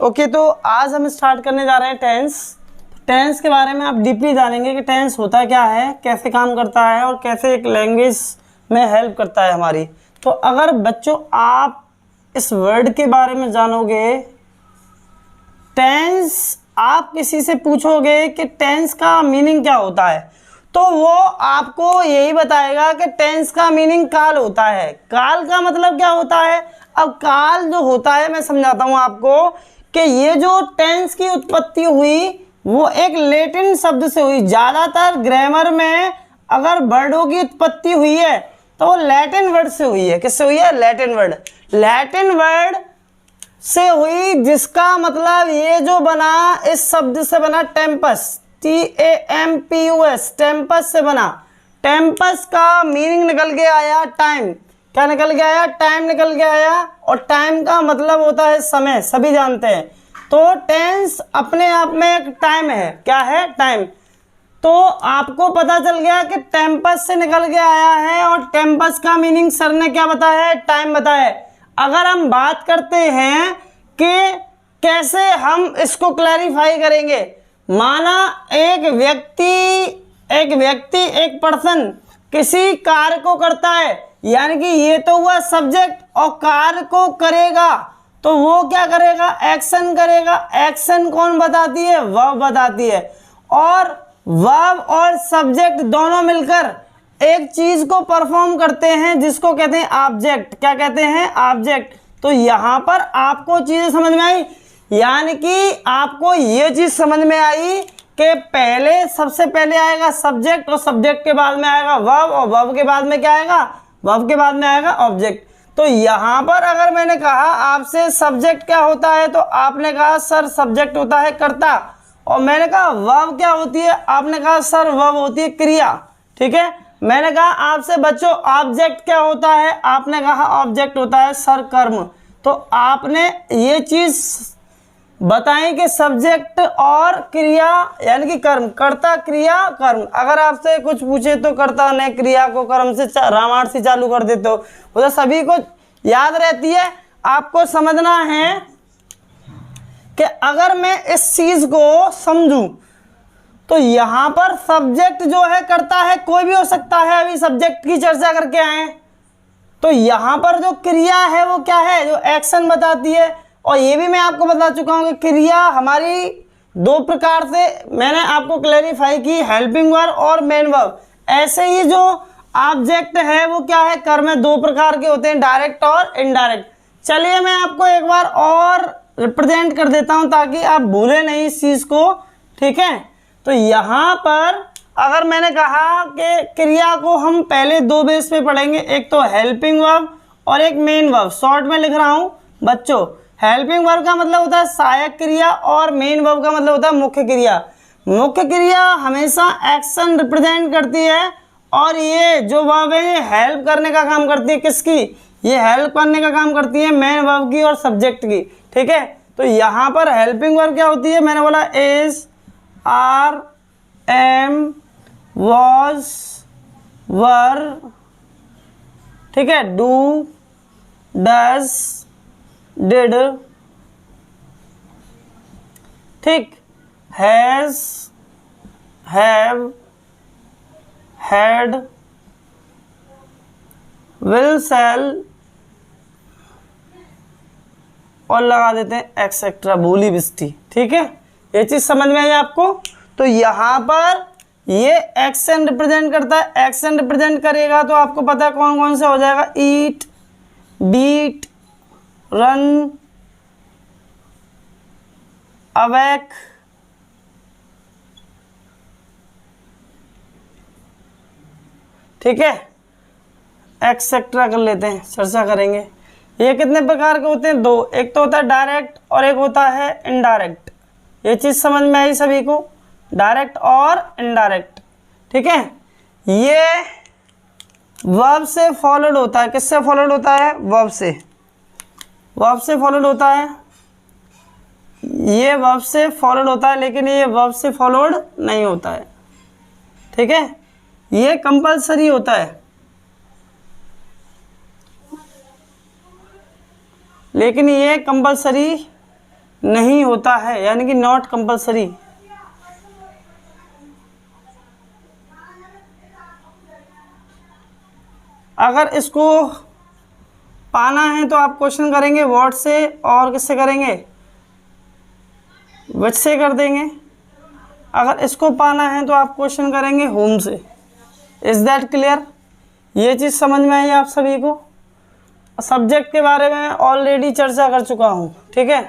Okay, तो आज हम स्टार्ट करने जा रहे हैं टेंस। टेंस के बारे में आप डीपली जानेंगे कि टेंस होता क्या है, कैसे काम करता है और कैसे एक लैंग्वेज में हेल्प करता है हमारी। तो अगर बच्चों आप इस वर्ड के बारे में जानोगे, टेंस, आप किसी से पूछोगे कि टेंस का मीनिंग क्या होता है, तो वो आपको यही बताएगा कि टेंस का मीनिंग काल होता है। काल का मतलब क्या होता है? अब काल जो होता है मैं समझाता हूँ आपको कि ये जो टेंस की उत्पत्ति हुई वो एक लैटिन शब्द से हुई। ज़्यादातर ग्रामर में अगर वर्डों की उत्पत्ति हुई है तो वो लैटिन वर्ड से हुई है। किससे हुई है? Latin word. लैटिन वर्ड से हुई, जिसका मतलब ये जो बना, इस शब्द से बना टेम्पस, TAMPUS, टेम्पस से बना। टेम्पस का मीनिंग निकल के आया टाइम। क्या निकल के आया? टाइम निकल के आया। और टाइम का मतलब होता है समय, सभी जानते हैं। तो टेंस अपने आप में एक टाइम है। क्या है? टाइम। तो आपको पता चल गया कि टेम्पस से निकल के आया है और टेम्पस का मीनिंग सर ने क्या बताया है? टाइम बताया है। अगर हम बात करते हैं कि कैसे हम इसको क्लैरिफाई करेंगे, माना एक व्यक्ति एक पर्सन किसी कार्य को करता है, यानी कि ये तो हुआ सब्जेक्ट, और कार्य को करेगा तो वो क्या करेगा? एक्शन करेगा। एक्शन कौन बताती है? वर्ब बताती है। और वर्ब और सब्जेक्ट दोनों मिलकर एक चीज को परफॉर्म करते हैं जिसको कहते हैं ऑब्जेक्ट। क्या कहते हैं? ऑब्जेक्ट। तो यहां पर आपको चीजें समझ में आई, यानी कि आपको ये चीज समझ में आई कि पहले, सबसे पहले आएगा सब्जेक्ट और सब्जेक्ट के बाद में आएगा वर्ब, और वर्ब के बाद में क्या आएगा? वर्ब के बाद में आएगा ऑब्जेक्ट। तो यहां पर अगर मैंने कहा आपसे सब्जेक्ट क्या होता है, तो आपने कहा सर सब्जेक्ट होता है कर्ता, और मैंने कहा वर्ब क्या होती है, आपने कहा सर वर्ब होती है क्रिया। ठीक है। मैंने कहा आपसे बच्चों ऑब्जेक्ट क्या होता है, आपने कहा ऑब्जेक्ट होता है सर कर्म। तो आपने ये चीज बताएं कि सब्जेक्ट और क्रिया यानी कि कर्म, कर्ता क्रिया कर्म। अगर आपसे कुछ पूछे तो कर्ता ने क्रिया को कर्म से रामायण से चालू कर देते हो, वो तो सभी को याद रहती है। आपको समझना है कि अगर मैं इस चीज को समझूं तो यहां पर सब्जेक्ट जो है करता है, कोई भी हो सकता है, अभी सब्जेक्ट की चर्चा करके आए। तो यहां पर जो क्रिया है वो क्या है? जो एक्शन बताती है। और ये भी मैं आपको बता चुका हूं कि क्रिया हमारी दो प्रकार से मैंने आपको क्लैरिफाई की, हेल्पिंग वर्ब और मेन वर्ब। ऐसे ही जो ऑब्जेक्ट है वो क्या है? कर्म में दो प्रकार के होते हैं, डायरेक्ट और इनडायरेक्ट। चलिए मैं आपको एक बार और रिप्रेजेंट कर देता हूं ताकि आप भूले नहीं इस चीज को। ठीक है। तो यहां पर अगर मैंने कहा कि क्रिया को हम पहले दो बेस पे पढ़ेंगे, एक तो हेल्पिंग वर्ब और एक मेन वर्ब। शॉर्ट में लिख रहा हूं बच्चों। हेल्पिंग वर्ब का मतलब होता है सहायक क्रिया और मेन वर्ब का मतलब होता है मुख्य क्रिया। मुख्य क्रिया हमेशा एक्शन रिप्रेजेंट करती है, और ये जो वर्ब है ये हेल्प करने का काम करती है। किसकी? ये हेल्प करने का काम करती है मेन वर्ब की और सब्जेक्ट की। ठीक है। तो यहाँ पर हेल्पिंग वर्ब क्या होती है? मैंने बोला इज, आर, एम, वॉज, वर। ठीक है। Do, does, did. ठीक। हैज, हैव, हैड, विल, शैल, और लगा देते हैं एक्सेट्रा, भूली बिस्ती। ठीक है। ये चीज समझ में आई आपको? तो यहां पर ये एक्शन रिप्रेजेंट करता है। एक्शन रिप्रेजेंट करेगा तो आपको पता है कौन कौन सा हो जाएगा? ईट, बीट, रन, अवेक, ठीक है, एक्सेट्रा कर लेते हैं, चर्चा करेंगे। ये कितने प्रकार के होते हैं? दो। एक तो होता है डायरेक्ट और एक होता है इनडायरेक्ट। ये चीज समझ में आई सभी को? डायरेक्ट और इनडायरेक्ट। ठीक है। ये वर्ब से फॉलोड होता है। किससे फॉलोड होता है? वर्ब से। वर्ब से फॉलोड होता है। ये वर्ब से फॉलोड होता है, लेकिन ये वर्ब से फॉलोड नहीं होता है। ठीक है। ये कंपल्सरी होता है। लेकिन ये कंपलसरी नहीं होता है, यानी कि नॉट कंपल्सरी। अगर इसको पाना है तो आप क्वेश्चन करेंगे व्हाट से, और किससे करेंगे, विच से कर देंगे। अगर इसको पाना है तो आप क्वेश्चन करेंगे होम से। Is that clear? ये चीज़ समझ में आई आप सभी को? सब्जेक्ट के बारे में ऑलरेडी चर्चा कर चुका हूँ, ठीक है।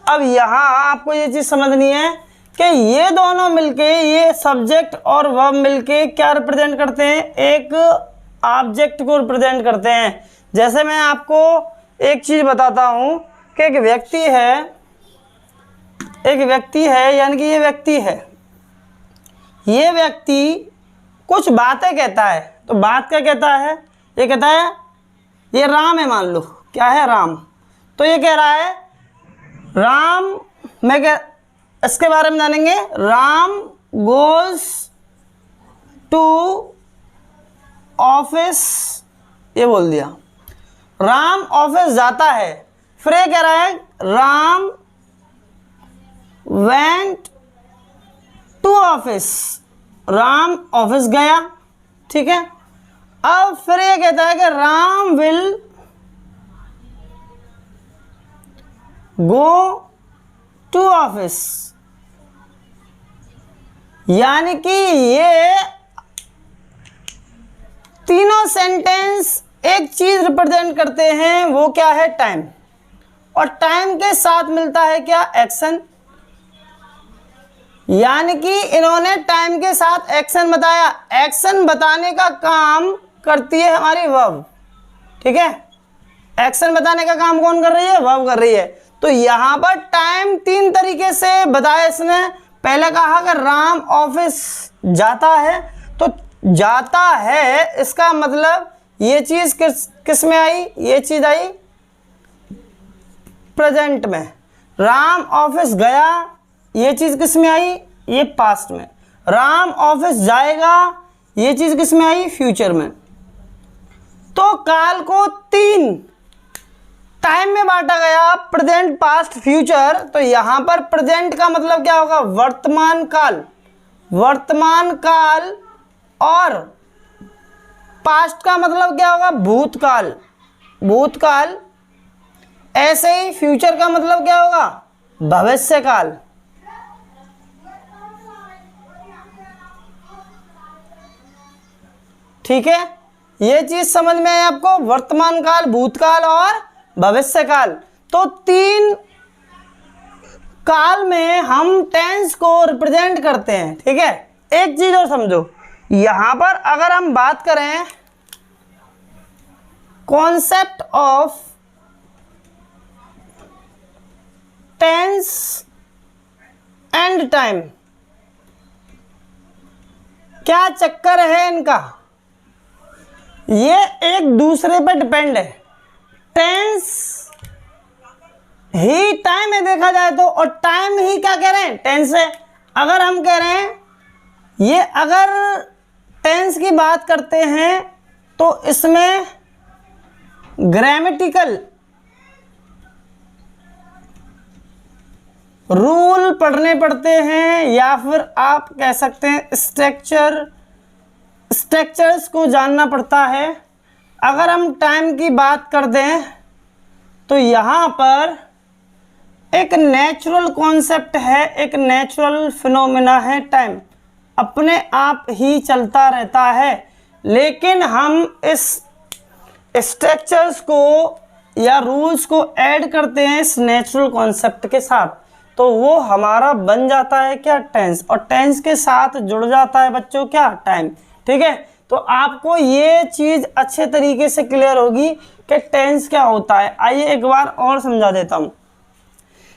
अब यहाँ आपको ये चीज़ समझनी है कि ये दोनों मिलके, ये सब्जेक्ट और वर्ब मिलके क्या रिप्रेजेंट करते हैं, एक ऑब्जेक्ट को रिप्रेजेंट करते हैं। जैसे मैं आपको एक चीज़ बताता हूँ कि एक व्यक्ति है, यानी कि ये व्यक्ति है, ये व्यक्ति कुछ बातें कहता है। तो बात क्या कहता है, ये कहता है ये राम है, मान लो क्या है, राम। तो ये कह रहा है राम, इसके बारे में जानेंगे। राम गोज टू ऑफिस, ये बोल दिया, राम ऑफिस जाता है। फिर ये कह रहा है Ram went to office, Ram office गया, ठीक है। अब फिर ये कहता है कि Ram will go to office, यानी कि ये तीनों सेंटेंस एक चीज रिप्रेजेंट करते हैं, वो क्या है, टाइम। और टाइम के साथ मिलता है क्या, एक्शन। यानी कि इन्होंने टाइम के साथ एक्शन बताया। एक्शन बताने का काम करती है हमारी वर्ब, ठीक है। एक्शन बताने का काम कौन कर रही है, वर्ब कर रही है। तो यहां पर टाइम तीन तरीके से बताया इसने। पहले कहा कि राम ऑफिस जाता है, तो जाता है इसका मतलब ये चीज किस में आई, ये चीज आई प्रेजेंट में। राम ऑफिस गया, ये चीज किस में आई, ये पास्ट में। राम ऑफिस जाएगा, ये चीज किस में आई, फ्यूचर में। तो काल को तीन टाइम में बांटा गया, प्रेजेंट, पास्ट, फ्यूचर। तो यहां पर प्रेजेंट का मतलब क्या होगा, वर्तमान काल, वर्तमान काल। और पास्ट का मतलब क्या होगा, भूतकाल, भूतकाल। ऐसे ही फ्यूचर का मतलब क्या होगा, भविष्यकाल। ठीक है, ये चीज समझ में है आपको, वर्तमान काल, भूतकाल और भविष्यकाल। तो तीन काल में हम टेंस को रिप्रेजेंट करते हैं, ठीक है। एक चीज और समझो, यहां पर अगर हम बात करें concept of tense and time, क्या चक्कर है इनका, ये एक दूसरे पर डिपेंड है। टेंस ही टाइम है देखा जाए तो, और टाइम ही क्या कह रहे हैं, टेंस है। अगर हम कह रहे हैं ये, अगर टेंस की बात करते हैं तो इसमें ग्रामेटिकल रूल पढ़ने पड़ते हैं, या फिर आप कह सकते हैं स्ट्रक्चर्स को जानना पड़ता है। अगर हम टाइम की बात कर दें तो यहाँ पर एक नेचुरल कॉन्सेप्ट है, एक नेचुरल फिनोमेना है। टाइम अपने आप ही चलता रहता है, लेकिन हम इस स्ट्रक्चर्स को या रूल्स को ऐड करते हैं इस नेचुरल कॉन्सेप्ट के साथ, तो वो हमारा बन जाता है क्या, टेंस। और टेंस के साथ जुड़ जाता है बच्चों क्या, टाइम। ठीक है, तो आपको ये चीज़ अच्छे तरीके से क्लियर होगी कि टेंस क्या होता है। आइए एक बार और समझा देता हूँ।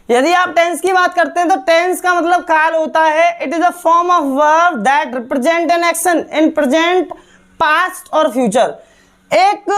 यदि आप टेंस की बात करते हैं तो टेंस का मतलब काल होता है। It is a form of verb that represent an action in present, past और फ्यूचर। एक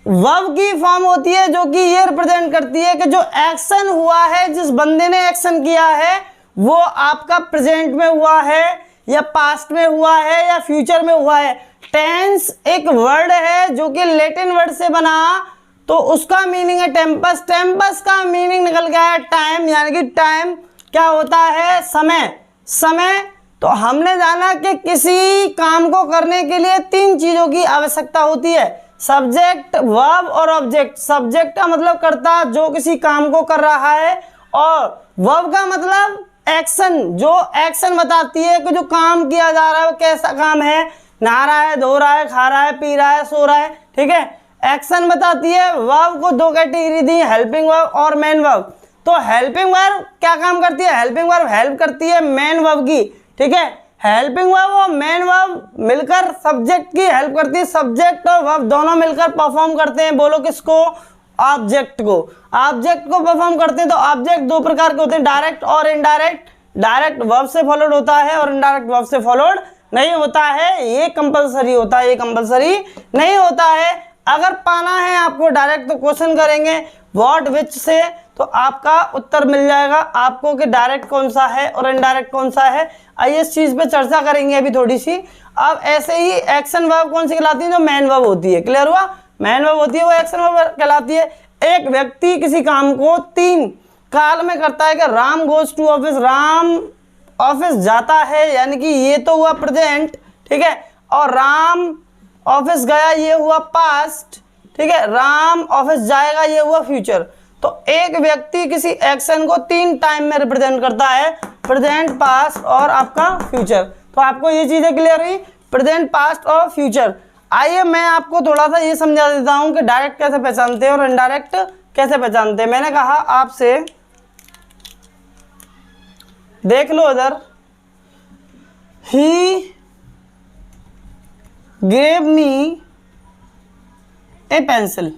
वर्ब की फॉर्म होती है जो कि ये रिप्रेजेंट करती है कि जो एक्शन हुआ है, जिस बंदे ने एक्शन किया है, वो आपका प्रेजेंट में हुआ है या पास्ट में हुआ है या फ्यूचर में हुआ है। टेंस एक वर्ड है जो कि लैटिन वर्ड से बना तो उसका मीनिंग है टेम्पस। टेम्पस का मीनिंग निकल गया है टाइम, यानी कि टाइम क्या होता है, समय। समय तो हमने जाना कि किसी काम को करने के लिए 3 चीजों की आवश्यकता होती है, सब्जेक्ट, वर्ब और ऑब्जेक्ट। सब्जेक्ट का मतलब कर्ता जो किसी काम को कर रहा है, और वर्ब का मतलब एक्शन, जो एक्शन बताती है कि जो काम किया जा रहा है वो कैसा काम है, नहा रहा है, धो रहा है, खा रहा है, पी रहा है, सो रहा है, ठीक है, एक्शन बताती है। वर्ब को 2 कैटेगरी दी, हेल्पिंग वर्ब और मेन वर्ब। तो हेल्पिंग वर्ब क्या काम करती है, हेल्पिंग वर्ब हेल्प करती है मेन वर्ब की, ठीक है। हेल्पिंग वर्ब और मेन वर्ब मिलकर सब्जेक्ट की हेल्प करती है। सब्जेक्ट और वर्ब दोनों मिलकर परफॉर्म करते हैं, बोलो किसको, ऑब्जेक्ट को। ऑब्जेक्ट को परफॉर्म करते हैं। तो ऑब्जेक्ट 2 प्रकार के होते हैं, डायरेक्ट और इनडायरेक्ट। डायरेक्ट वर्ब से फॉलोड होता है और इनडायरेक्ट वर्ब से फॉलोड नहीं होता है। ये कंपलसरी होता है, ये कंपलसरी नहीं होता है। अगर पाना है आपको डायरेक्ट तो क्वेश्चन करेंगे व्हाट विच से, तो आपका उत्तर मिल जाएगा आपको कि डायरेक्ट कौन सा है और इनडायरेक्ट कौन सा है। आइए इस चीज पे चर्चा करेंगे अभी थोड़ी सी। अब ऐसे ही एक्शन वर्ब कौन सी कहलाती है, जो मेन वर्ब होती है। क्लियर हुआ, मेन वर्ब होती है वो एक्शन वर्ब कहलाती है। एक व्यक्ति किसी काम को 3 काल में करता है कि Ram goes to office, Ram office जाता है, यानी कि ये तो हुआ प्रेजेंट, ठीक है, और राम ऑफिस गया ये हुआ पास्ट, ठीक है, राम ऑफिस जाएगा ये हुआ फ्यूचर। तो एक व्यक्ति किसी एक्शन को 3 टाइम में रिप्रेजेंट करता है, प्रेजेंट, पास्ट और आपका फ्यूचर। तो आपको ये चीजें क्लियर हुई, प्रेजेंट, पास्ट और फ्यूचर। आइए मैं आपको थोड़ा सा ये समझा देता हूं कि डायरेक्ट कैसे पहचानते हैं और इनडायरेक्ट कैसे पहचानते हैं। मैंने कहा आपसे, देख लो इधर, ही gave me a pencil,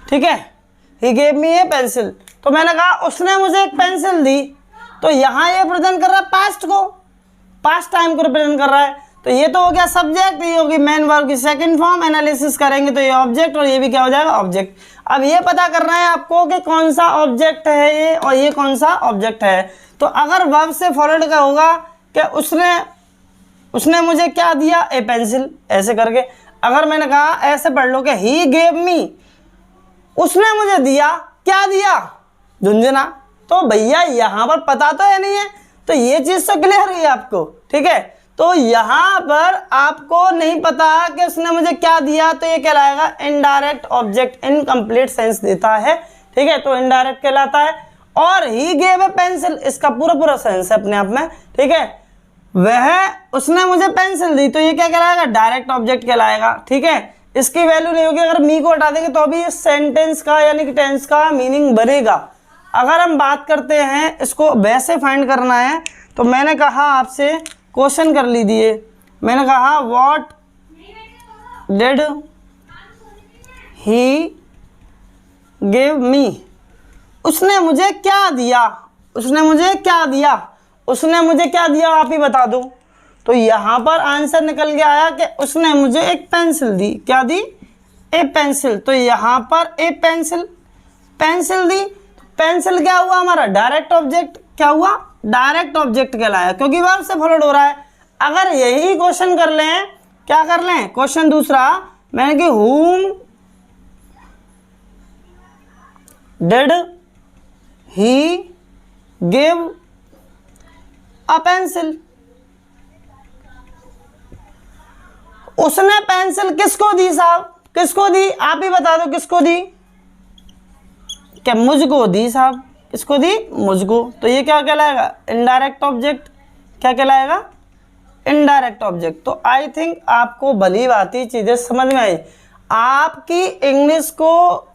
ठीक है, he gave me a pencil। तो मैंने कहा उसने मुझे एक पेंसिल दी, तो यहां ये प्रेजेंट कर रहा है पास्ट को, पास्ट टाइम को रिप्रेजेंट कर रहा है। तो ये तो हो गया सब्जेक्ट, ये होगी मेन वर्ब की सेकंड फॉर्म। एनालिसिस करेंगे तो ये ऑब्जेक्ट और ये भी क्या हो जाएगा, ऑब्जेक्ट। अब ये पता करना है आपको कि कौन सा ऑब्जेक्ट है ये और ये कौन सा ऑब्जेक्ट है। तो अगर वर्ब से फॉलोड का होगा कि उसने मुझे क्या दिया, ए पेंसिल, ऐसे करके। अगर मैंने कहा ऐसे पढ़ लो कि ही गेव मी, उसने मुझे दिया, क्या दिया, झुंझुना। तो भैया यहां पर पता तो है नहीं है, तो ये चीज तो क्लियर हुई आपको, ठीक है। तो यहां पर आपको नहीं पता कि उसने मुझे क्या दिया, तो ये कहलाएगा इनडायरेक्ट ऑब्जेक्ट, इनकम्प्लीट सेंस देता है, ठीक है, तो इनडायरेक्ट कहलाता है। और ही गेव ए पेंसिल, इसका पूरा सेंस है अपने आप में, ठीक है, वह उसने मुझे पेंसिल दी, तो ये क्या कहलाएगा, डायरेक्ट ऑब्जेक्ट कहलाएगा, ठीक है। इसकी वैल्यू नहीं होगी, अगर मी को हटा देंगे तो भी इस सेंटेंस का यानी कि टेंस का मीनिंग बढ़ेगा। अगर हम बात करते हैं इसको वैसे फाइंड करना है, तो मैंने कहा आपसे क्वेश्चन कर लीजिए। मैंने कहा what did he give me, उसने मुझे क्या दिया, उसने मुझे क्या दिया, उसने मुझे क्या दिया, आप ही बता दो। तो यहां पर आंसर निकल के आया कि उसने मुझे एक पेंसिल दी, क्या दी, ए पेंसिल। तो यहां पर ए पेंसिल, पेंसिल दी, पेंसिल क्या हुआ हमारा, डायरेक्ट ऑब्जेक्ट, क्या हुआ, डायरेक्ट ऑब्जेक्ट कहलाया, क्योंकि वर्ब से फॉलोड हो रहा है। अगर यही क्वेश्चन कर लें, क्या कर लें, क्वेश्चन दूसरा, मैंने कि whom did he give a pencil, उसने पेंसिल किसको दी साहब, किसको दी, आप ही बता दो किसको दी, क्या मुझको दी साहब, किसको दी, मुझको। तो ये क्या कहलाएगा, इनडायरेक्ट ऑब्जेक्ट, क्या कहलाएगा, इनडायरेक्ट ऑब्जेक्ट। तो आई थिंक आपको भली भांति चीजें समझ में आई। आपकी इंग्लिश को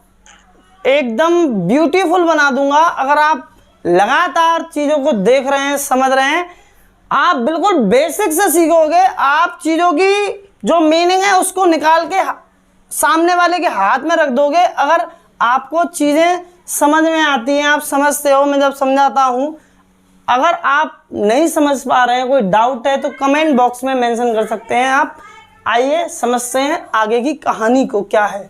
एकदम ब्यूटीफुल बना दूंगा अगर आप लगातार चीजों को देख रहे हैं, समझ रहे हैं। आप बिल्कुल बेसिक से सीखोगे, आप चीजों की जो मीनिंग है उसको निकाल के सामने वाले के हाथ में रख दोगे। अगर आपको चीजें समझ में आती हैं, आप समझते हो, मैं जब समझाता हूं, अगर आप नहीं समझ पा रहे हैं, कोई डाउट है, तो कमेंट बॉक्स में मेंशन कर सकते हैं आप। आइए समझते हैं आगे की कहानी को क्या है।